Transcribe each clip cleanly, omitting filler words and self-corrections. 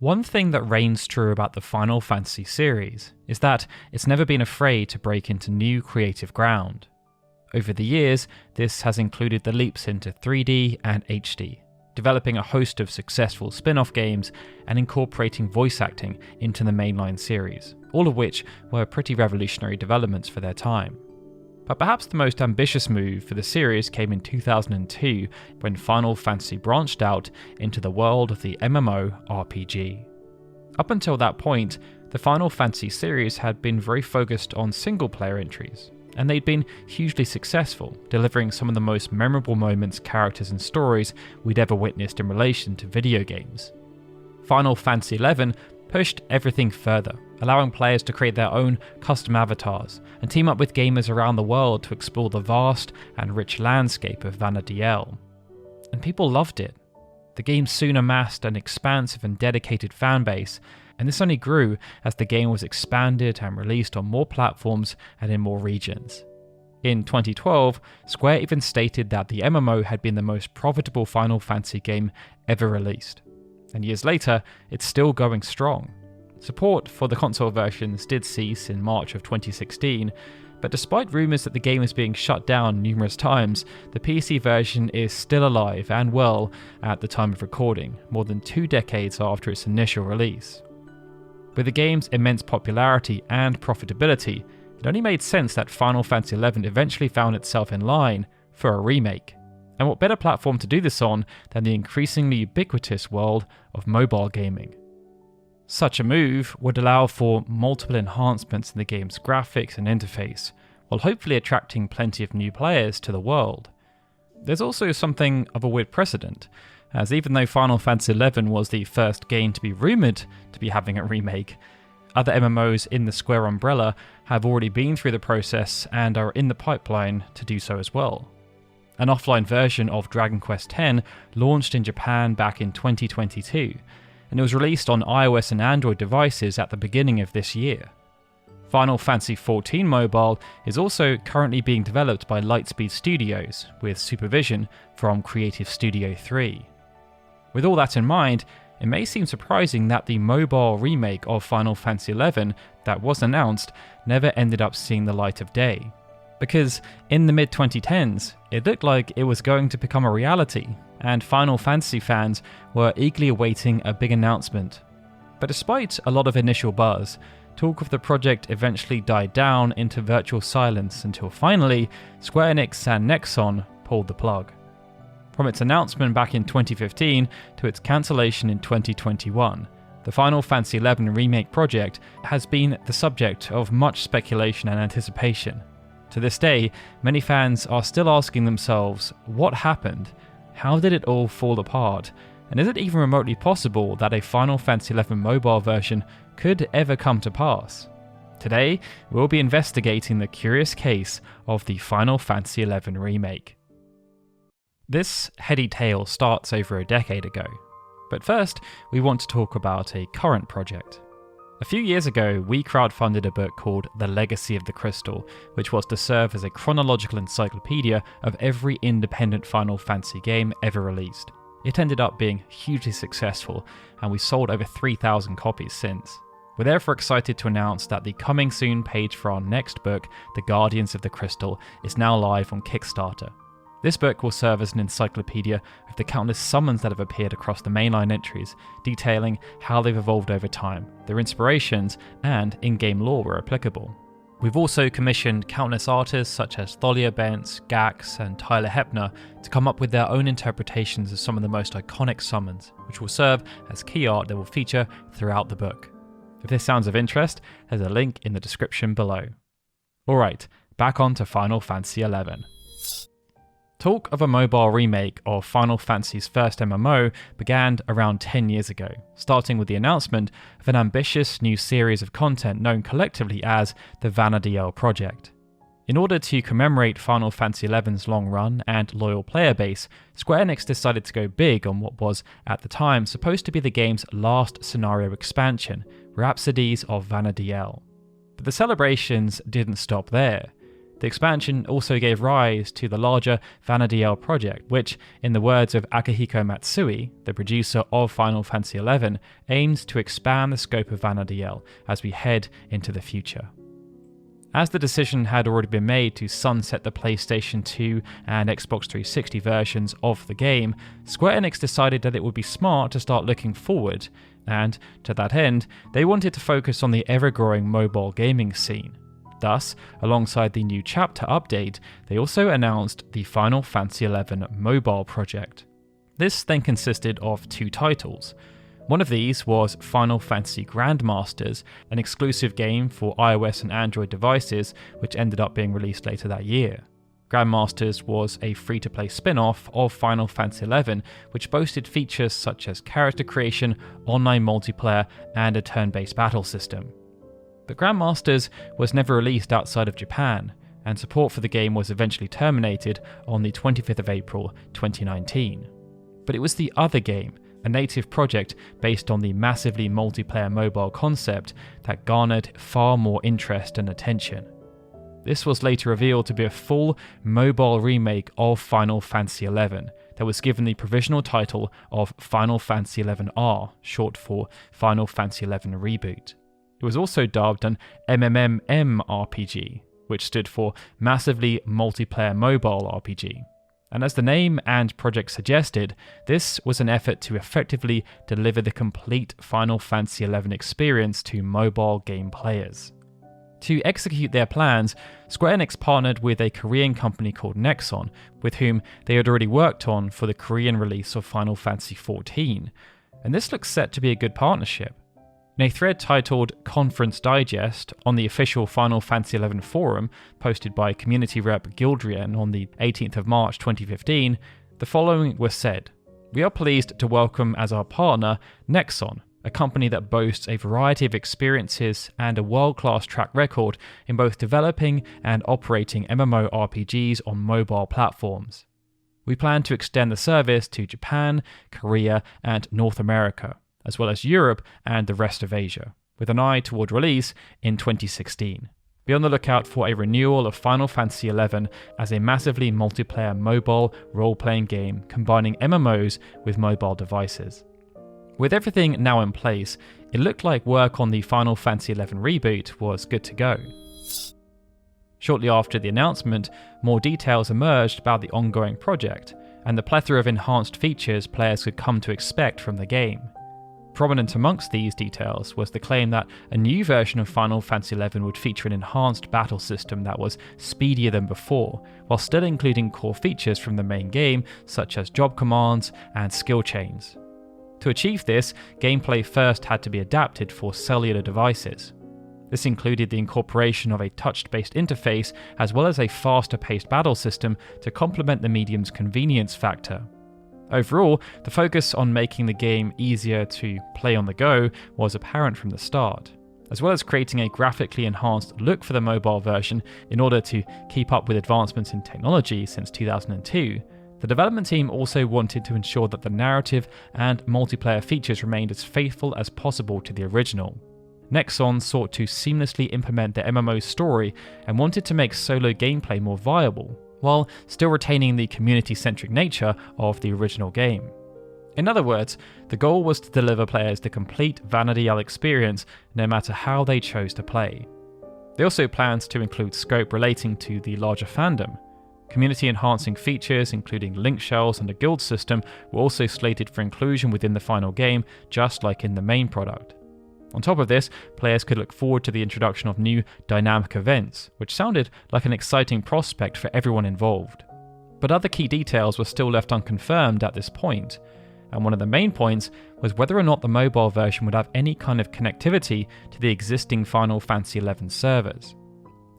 One thing that reigns true about the Final Fantasy series is that it's never been afraid to break into new creative ground. Over the years, this has included the leaps into 3D and HD, developing a host of successful spin-off games and incorporating voice acting into the mainline series, all of which were pretty revolutionary developments for their time. But perhaps the most ambitious move for the series came in 2002 when Final Fantasy branched out into the world of the MMORPG. Up until that point, the Final Fantasy series had been very focused on single-player entries, and they'd been hugely successful, delivering some of the most memorable moments, characters and stories we'd ever witnessed in relation to video games. Final Fantasy XI pushed everything further, allowing players to create their own custom avatars and team up with gamers around the world to explore the vast and rich landscape of Vana'diel. And people loved it. The game soon amassed an expansive and dedicated fanbase, and this only grew as the game was expanded and released on more platforms and in more regions. In 2012, Square even stated that the MMO had been the most profitable Final Fantasy game ever released. And years later, it's still going strong. Support for the console versions did cease in March of 2016, but despite rumours that the game is being shut down numerous times, the PC version is still alive and well at the time of recording, more than 2 decades after its initial release. With the game's immense popularity and profitability, it only made sense that Final Fantasy XI eventually found itself in line for a remake. And what better platform to do this on than the increasingly ubiquitous world of mobile gaming? Such a move would allow for multiple enhancements in the game's graphics and interface, while hopefully attracting plenty of new players to the world. There's also something of a weird precedent, as even though Final Fantasy XI was the first game to be rumoured to be having a remake, other MMOs in the Square umbrella have already been through the process and are in the pipeline to do so as well. An offline version of Dragon Quest X launched in Japan back in 2022, and it was released on iOS and Android devices at the beginning of this year. Final Fantasy XIV Mobile is also currently being developed by Lightspeed Studios, with supervision from Creative Studio 3. With all that in mind, it may seem surprising that the mobile remake of Final Fantasy XI that was announced never ended up seeing the light of day. Because in the mid-2010s, it looked like it was going to become a reality, and Final Fantasy fans were eagerly awaiting a big announcement. But despite a lot of initial buzz, talk of the project eventually died down into virtual silence until finally, Square Enix and Nexon pulled the plug. From its announcement back in 2015 to its cancellation in 2021, the Final Fantasy XI Remake project has been the subject of much speculation and anticipation. To this day, many fans are still asking themselves, what happened? How did it all fall apart? And is it even remotely possible that a Final Fantasy XI mobile version could ever come to pass? Today, we'll be investigating the curious case of the Final Fantasy XI Remake. This heady tale starts over a decade ago, but first, we want to talk about a current project. A few years ago, we crowdfunded a book called The Legacy of the Crystal, which was to serve as a chronological encyclopedia of every independent Final Fantasy game ever released. It ended up being hugely successful, and we sold over 3,000 copies since. We're therefore excited to announce that the coming soon page for our next book, The Guardians of the Crystal, is now live on Kickstarter. This book will serve as an encyclopedia of the countless summons that have appeared across the mainline entries, detailing how they've evolved over time, their inspirations, and in-game lore where applicable. We've also commissioned countless artists such as Thalia Bentz, Gax, and Tyler Hepner to come up with their own interpretations of some of the most iconic summons, which will serve as key art that will feature throughout the book. If this sounds of interest, there's a link in the description below. Alright, back on to Final Fantasy XI. Talk of a mobile remake of Final Fantasy's first MMO began around 10 years ago, starting with the announcement of an ambitious new series of content known collectively as the Vana'diel Project. In order to commemorate Final Fantasy XI's long run and loyal player base, Square Enix decided to go big on what was, at the time, supposed to be the game's last scenario expansion, Rhapsodies of Vana'diel. But the celebrations didn't stop there. The expansion also gave rise to the larger Vana'diel project, which, in the words of Akihiko Matsui, the producer of Final Fantasy XI, aims to expand the scope of Vana'diel as we head into the future. As the decision had already been made to sunset the PlayStation 2 and Xbox 360 versions of the game, Square Enix decided that it would be smart to start looking forward, and, to that end, they wanted to focus on the ever-growing mobile gaming scene. Thus, alongside the new chapter update, they also announced the Final Fantasy XI mobile project. This then consisted of 2 titles. One of these was Final Fantasy Grandmasters, an exclusive game for iOS and Android devices, which ended up being released later that year. Grandmasters was a free-to-play spin-off of Final Fantasy XI, which boasted features such as character creation, online multiplayer, and a turn-based battle system. But Grandmasters was never released outside of Japan, and support for the game was eventually terminated on the 25th of April 2019. But it was the other game, a native project based on the massively multiplayer mobile concept, that garnered far more interest and attention. This was later revealed to be a full mobile remake of Final Fantasy XI that was given the provisional title of Final Fantasy XI-R, short for Final Fantasy XI Reboot. It was also dubbed an MMMRPG, which stood for Massively Multiplayer Mobile RPG. And as the name and project suggested, this was an effort to effectively deliver the complete Final Fantasy XI experience to mobile game players. To execute their plans, Square Enix partnered with a Korean company called Nexon, with whom they had already worked on for the Korean release of Final Fantasy XIV, and this looks set to be a good partnership. In a thread titled Conference Digest on the official Final Fantasy XI forum, posted by community rep Gildrian on the 18th of March 2015, the following was said: "We are pleased to welcome as our partner Nexon, a company that boasts a variety of experiences and a world-class track record in both developing and operating MMORPGs on mobile platforms. We plan to extend the service to Japan, Korea, and North America, as well as Europe and the rest of Asia, with an eye toward release in 2016. Be on the lookout for a renewal of Final Fantasy XI as a massively multiplayer mobile role-playing game combining MMOs with mobile devices." With everything now in place, it looked like work on the Final Fantasy XI reboot was good to go. Shortly after the announcement, more details emerged about the ongoing project, and the plethora of enhanced features players could come to expect from the game. Prominent amongst these details was the claim that a new version of Final Fantasy XI would feature an enhanced battle system that was speedier than before, while still including core features from the main game such as job commands and skill chains. To achieve this, gameplay first had to be adapted for cellular devices. This included the incorporation of a touch-based interface as well as a faster-paced battle system to complement the medium's convenience factor. Overall, the focus on making the game easier to play on the go was apparent from the start, as well as creating a graphically enhanced look for the mobile version in order to keep up with advancements in technology since 2002. The development team also wanted to ensure that the narrative and multiplayer features remained as faithful as possible to the original. Nexon sought to seamlessly implement the MMO story and wanted to make solo gameplay more viable, while still retaining the community-centric nature of the original game. In other words, the goal was to deliver players the complete Vana'diel experience no matter how they chose to play. They also planned to include scope relating to the larger fandom. Community-enhancing features, including link shells and a guild system, were also slated for inclusion within the final game, just like in the main product. On top of this, players could look forward to the introduction of new dynamic events, which sounded like an exciting prospect for everyone involved. But other key details were still left unconfirmed at this point, and one of the main points was whether or not the mobile version would have any kind of connectivity to the existing Final Fantasy XI servers.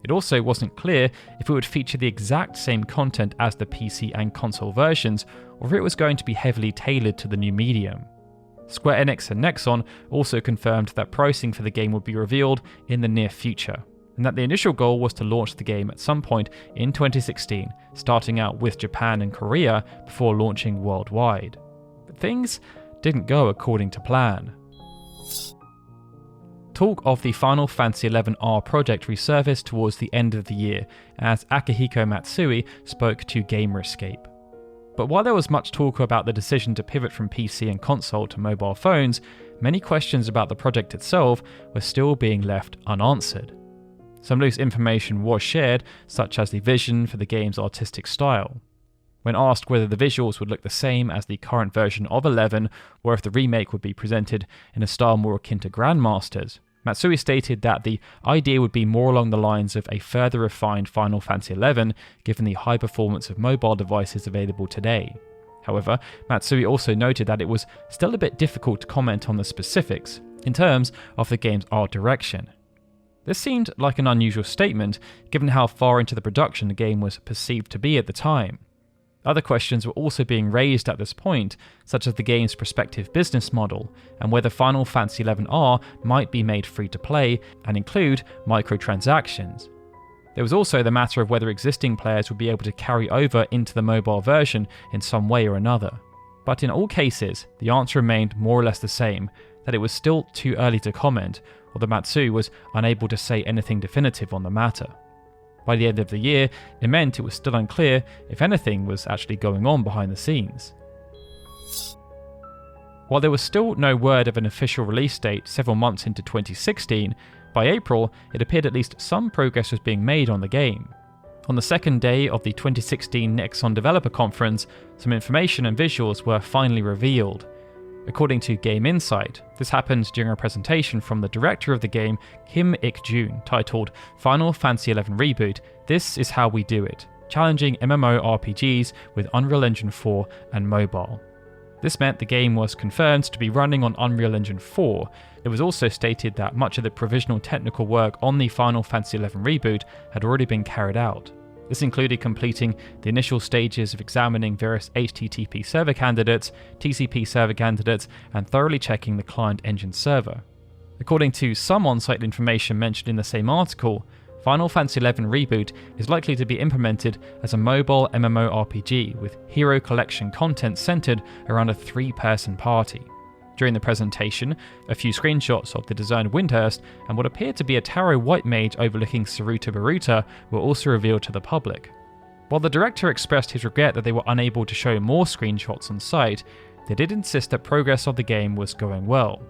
It also wasn't clear if it would feature the exact same content as the PC and console versions, or if it was going to be heavily tailored to the new medium. Square Enix and Nexon also confirmed that pricing for the game would be revealed in the near future, and that the initial goal was to launch the game at some point in 2016, starting out with Japan and Korea before launching worldwide. But things didn't go according to plan. Talk of the Final Fantasy XI-R project resurfaced towards the end of the year as Akihiko Matsui spoke to Gamerscape. But while there was much talk about the decision to pivot from PC and console to mobile phones, many questions about the project itself were still being left unanswered. Some loose information was shared, such as the vision for the game's artistic style. When asked whether the visuals would look the same as the current version of 11, or if the remake would be presented in a style more akin to Grandmaster's, Matsui stated that the idea would be more along the lines of a further refined Final Fantasy XI, given the high performance of mobile devices available today. However, Matsui also noted that it was still a bit difficult to comment on the specifics, in terms of the game's art direction. This seemed like an unusual statement, given how far into the production the game was perceived to be at the time. Other questions were also being raised at this point, such as the game's prospective business model, and whether Final Fantasy XI-R might be made free to play and include microtransactions. There was also the matter of whether existing players would be able to carry over into the mobile version in some way or another. But in all cases, the answer remained more or less the same, that it was still too early to comment, although Matsui was unable to say anything definitive on the matter. By the end of the year, it meant it was still unclear if anything was actually going on behind the scenes. While there was still no word of an official release date several months into 2016, by April it appeared at least some progress was being made on the game. On the second day of the 2016 Nexon Developer Conference, some information and visuals were finally revealed. According to Game Insight, this happened during a presentation from the director of the game, Kim Ik-jun, titled Final Fantasy XI Reboot, This is How We Do It, challenging MMORPGs with Unreal Engine 4 and mobile. This meant the game was confirmed to be running on Unreal Engine 4. It was also stated that much of the provisional technical work on the Final Fantasy XI Reboot had already been carried out. This included completing the initial stages of examining various HTTP server candidates, TCP server candidates, and thoroughly checking the client engine server. According to some on-site information mentioned in the same article, Final Fantasy XI Reboot is likely to be implemented as a mobile MMORPG with hero collection content centered around a 3-person party. During the presentation, a few screenshots of the designed Windhurst and what appeared to be a tarot white mage overlooking Saruta Baruta were also revealed to the public. While the director expressed his regret that they were unable to show more screenshots on site, they did insist that progress of the game was going well.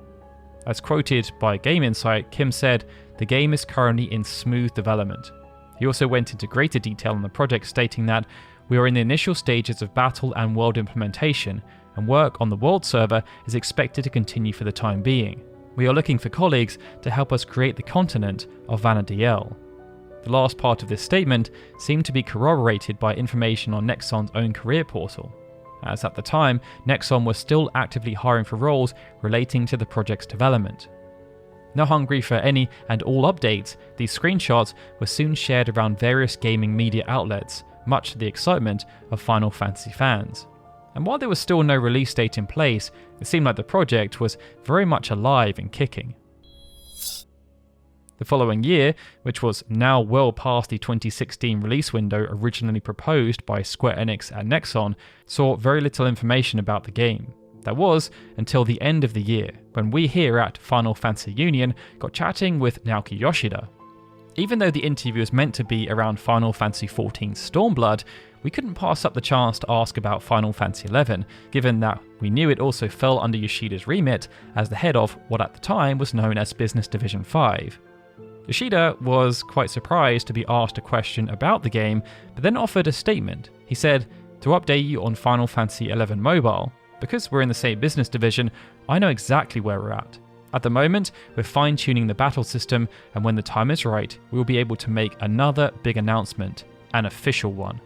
As quoted by Game Insight, Kim said, "The game is currently in smooth development." He also went into greater detail on the project, stating that we are in the initial stages of battle and world implementation, and work on the world server is expected to continue for the time being. We are looking for colleagues to help us create the continent of Vana'diel. The last part of this statement seemed to be corroborated by information on Nexon's own career portal, as at the time, Nexon was still actively hiring for roles relating to the project's development. Now hungry for any and all updates, these screenshots were soon shared around various gaming media outlets, much to the excitement of Final Fantasy fans. And while there was still no release date in place, it seemed like the project was very much alive and kicking. The following year, which was now well past the 2016 release window originally proposed by Square Enix and Nexon, saw very little information about the game. That was until the end of the year, when we here at Final Fantasy Union got chatting with Naoki Yoshida. Even though the interview was meant to be around Final Fantasy XIV Stormblood, we couldn't pass up the chance to ask about Final Fantasy XI, given that we knew it also fell under Yoshida's remit as the head of what at the time was known as Business Division 5. Yoshida was quite surprised to be asked a question about the game, but then offered a statement. He said, "To update you on Final Fantasy XI Mobile, because we're in the same business division, I know exactly where we're at. At the moment, we're fine-tuning the battle system, and when the time is right, we'll be able to make another big announcement, an official one."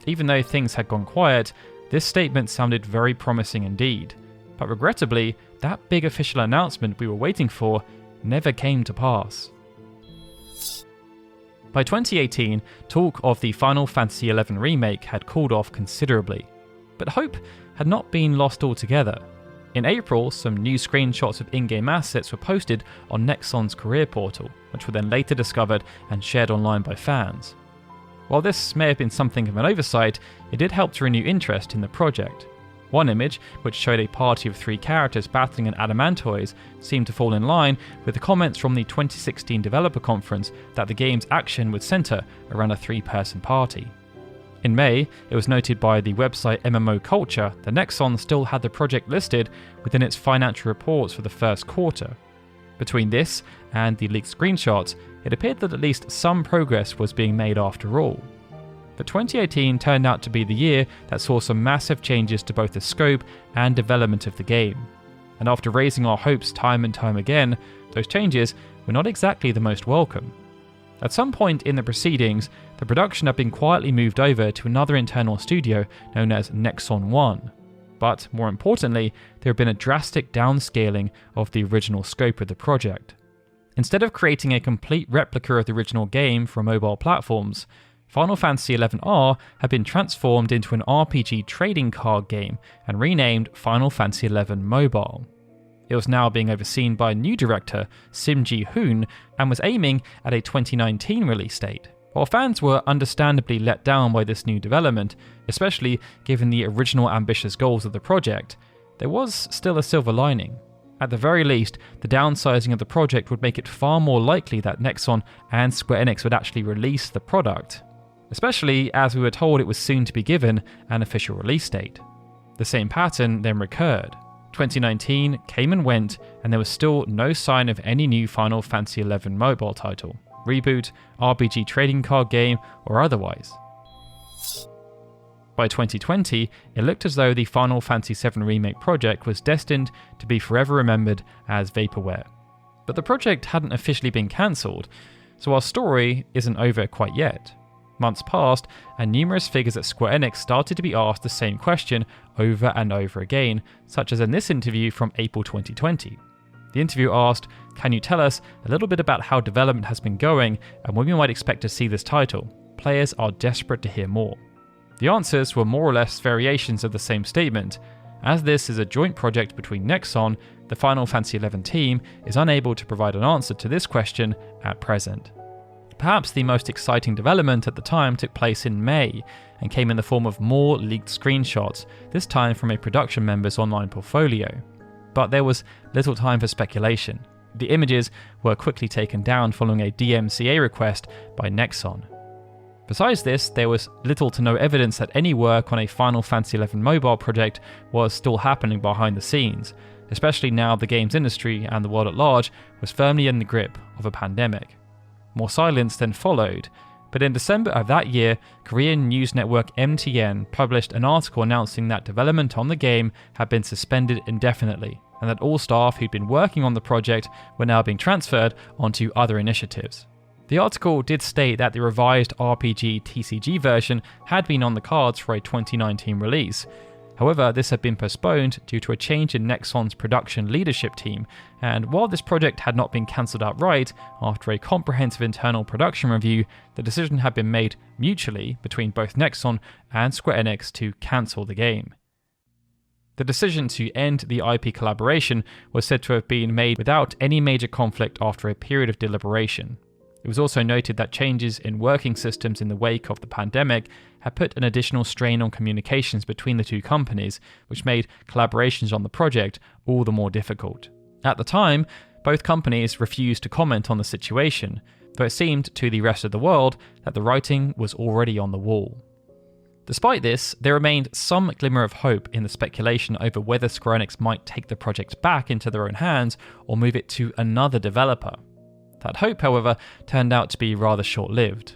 Even though things had gone quiet, this statement sounded very promising indeed. But regrettably, that big official announcement we were waiting for never came to pass. By 2018, talk of the Final Fantasy XI Remake had cooled off considerably, but hope had not been lost altogether. In April, some new screenshots of in-game assets were posted on Nexon's career portal, which were then later discovered and shared online by fans. While this may have been something of an oversight, it did help to renew interest in the project. One image, which showed a party of 3 characters battling an adamantoise, seemed to fall in line with the comments from the 2016 developer conference that the game's action would centre around a 3-person party. In May, it was noted by the website MMO Culture that Nexon still had the project listed within its financial reports for the first quarter. Between this and the leaked screenshots, it appeared that at least some progress was being made after all. But 2018 turned out to be the year that saw some massive changes to both the scope and development of the game. And after raising our hopes time and time again, those changes were not exactly the most welcome. At some point in the proceedings, the production had been quietly moved over to another internal studio known as Nexon 1. But more importantly, there had been a drastic downscaling of the original scope of the project. Instead of creating a complete replica of the original game for mobile platforms, Final Fantasy XIR had been transformed into an RPG trading card game and renamed Final Fantasy XI Mobile. It was now being overseen by new director Sim Ji-hoon and was aiming at a 2019 release date. While fans were understandably let down by this new development, especially given the original ambitious goals of the project, there was still a silver lining. At the very least, the downsizing of the project would make it far more likely that Nexon and Square Enix would actually release the product, especially as we were told it was soon to be given an official release date. The same pattern then recurred. 2019 came and went, and there was still no sign of any new Final Fantasy XI mobile title, reboot, RPG trading card game, or otherwise. By 2020, it looked as though the Final Fantasy VII Remake project was destined to be forever remembered as vaporware. But the project hadn't officially been cancelled, so our story isn't over quite yet. Months passed, and numerous figures at Square Enix started to be asked the same question over and over again, such as in this interview from April 2020. The interview asked, "Can you tell us a little bit about how development has been going and when we might expect to see this title? Players are desperate to hear more." The answers were more or less variations of the same statement. As this is a joint project between Nexon, the Final Fantasy XI team is unable to provide an answer to this question at present. Perhaps the most exciting development at the time took place in May and came in the form of more leaked screenshots, this time from a production member's online portfolio. But there was little time for speculation. The images were quickly taken down following a DMCA request by Nexon. Besides this, there was little to no evidence that any work on a Final Fantasy XI mobile project was still happening behind the scenes, especially now the games industry and the world at large was firmly in the grip of a pandemic. More silence then followed, but in December of that year, Korean news network MTN published an article announcing that development on the game had been suspended indefinitely, and that all staff who'd been working on the project were now being transferred onto other initiatives. The article did state that the revised RPG TCG version had been on the cards for a 2019 release. However, this had been postponed due to a change in Nexon's production leadership team, and while this project had not been cancelled outright, after a comprehensive internal production review, the decision had been made mutually between both Nexon and Square Enix to cancel the game. The decision to end the IP collaboration was said to have been made without any major conflict after a period of deliberation. It was also noted that changes in working systems in the wake of the pandemic had put an additional strain on communications between the two companies, which made collaborations on the project all the more difficult. At the time, both companies refused to comment on the situation, though it seemed to the rest of the world that the writing was already on the wall. Despite this, there remained some glimmer of hope in the speculation over whether Square Enix might take the project back into their own hands or move it to another developer. That hope, however, turned out to be rather short-lived.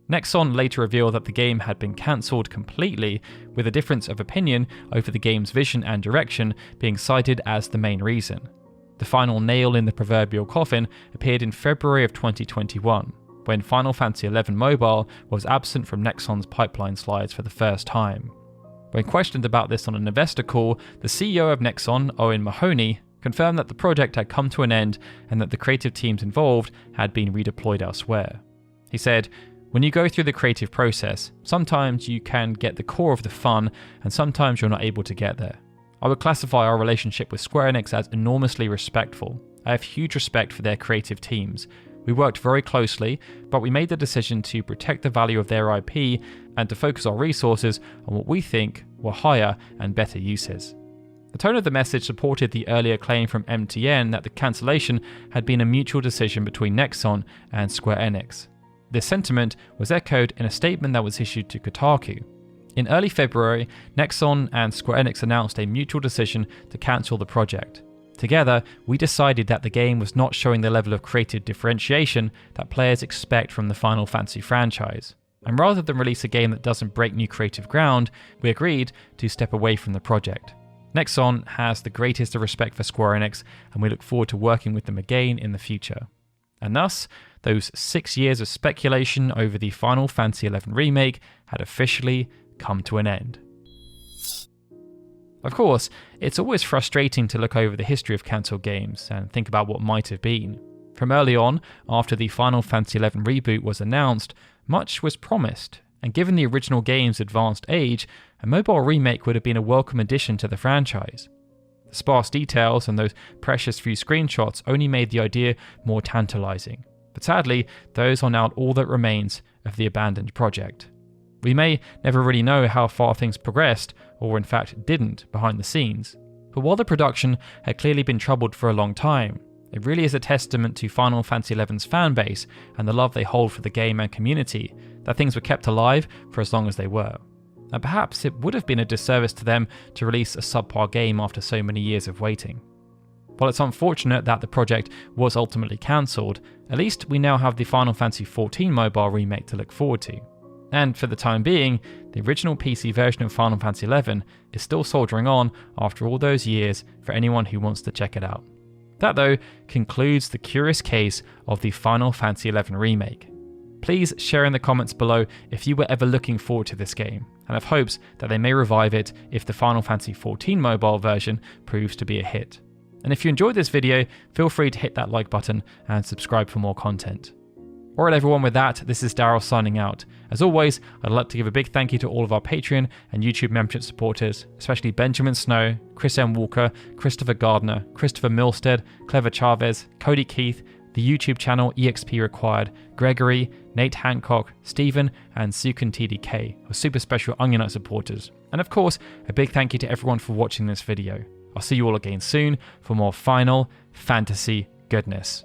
Nexon later revealed that the game had been cancelled completely, with a difference of opinion over the game's vision and direction being cited as the main reason. The final nail in the proverbial coffin appeared in February of 2021, when Final Fantasy XI Mobile was absent from Nexon's pipeline slides for the first time. When questioned about this on an investor call, the CEO of Nexon, Owen Mahoney, confirmed that the project had come to an end and that the creative teams involved had been redeployed elsewhere. He said, "When you go through the creative process, sometimes you can get the core of the fun and sometimes you're not able to get there. I would classify our relationship with Square Enix as enormously respectful. I have huge respect for their creative teams. We worked very closely, but we made the decision to protect the value of their IP and to focus our resources on what we think were higher and better uses. The tone of the message supported the earlier claim from MTN that the cancellation had been a mutual decision between Nexon and Square Enix. This sentiment was echoed in a statement that was issued to Kotaku. In early February, Nexon and Square Enix announced a mutual decision to cancel the project. Together, we decided that the game was not showing the level of creative differentiation that players expect from the Final Fantasy franchise. And rather than release a game that doesn't break new creative ground, we agreed to step away from the project. Nexon has the greatest of respect for Square Enix, and we look forward to working with them again in the future. And thus, those 6 years of speculation over the Final Fantasy XI remake had officially come to an end. Of course, it's always frustrating to look over the history of cancelled games and think about what might have been. From early on, after the Final Fantasy XI reboot was announced, much was promised, and given the original game's advanced age, a mobile remake would have been a welcome addition to the franchise. The sparse details and those precious few screenshots only made the idea more tantalizing, but sadly, those are now all that remains of the abandoned project. We may never really know how far things progressed, or in fact didn't, behind the scenes, but while the production had clearly been troubled for a long time, it really is a testament to Final Fantasy XI's fanbase and the love they hold for the game and community that things were kept alive for as long as they were. And perhaps it would have been a disservice to them to release a subpar game after so many years of waiting. While it's unfortunate that the project was ultimately cancelled, at least we now have the Final Fantasy XIV mobile remake to look forward to. And for the time being, the original PC version of Final Fantasy XI is still soldiering on after all those years for anyone who wants to check it out. That, though, concludes the curious case of the Final Fantasy XI remake. Please share in the comments below if you were ever looking forward to this game, and have hopes that they may revive it if the Final Fantasy XIV mobile version proves to be a hit. And if you enjoyed this video, feel free to hit that like button and subscribe for more content. Alright everyone, with that, this is Darryl signing out. As always, I'd like to give a big thank you to all of our Patreon and YouTube membership supporters, especially Benjamin Snow, Chris M. Walker, Christopher Gardner, Christopher Milstead, Clever Chavez, Cody Keith, the YouTube channel EXP Required, Gregory, Nate Hancock, Stephen, and Sukun TDK, our super special Onionite supporters. And of course, a big thank you to everyone for watching this video. I'll see you all again soon for more Final Fantasy goodness.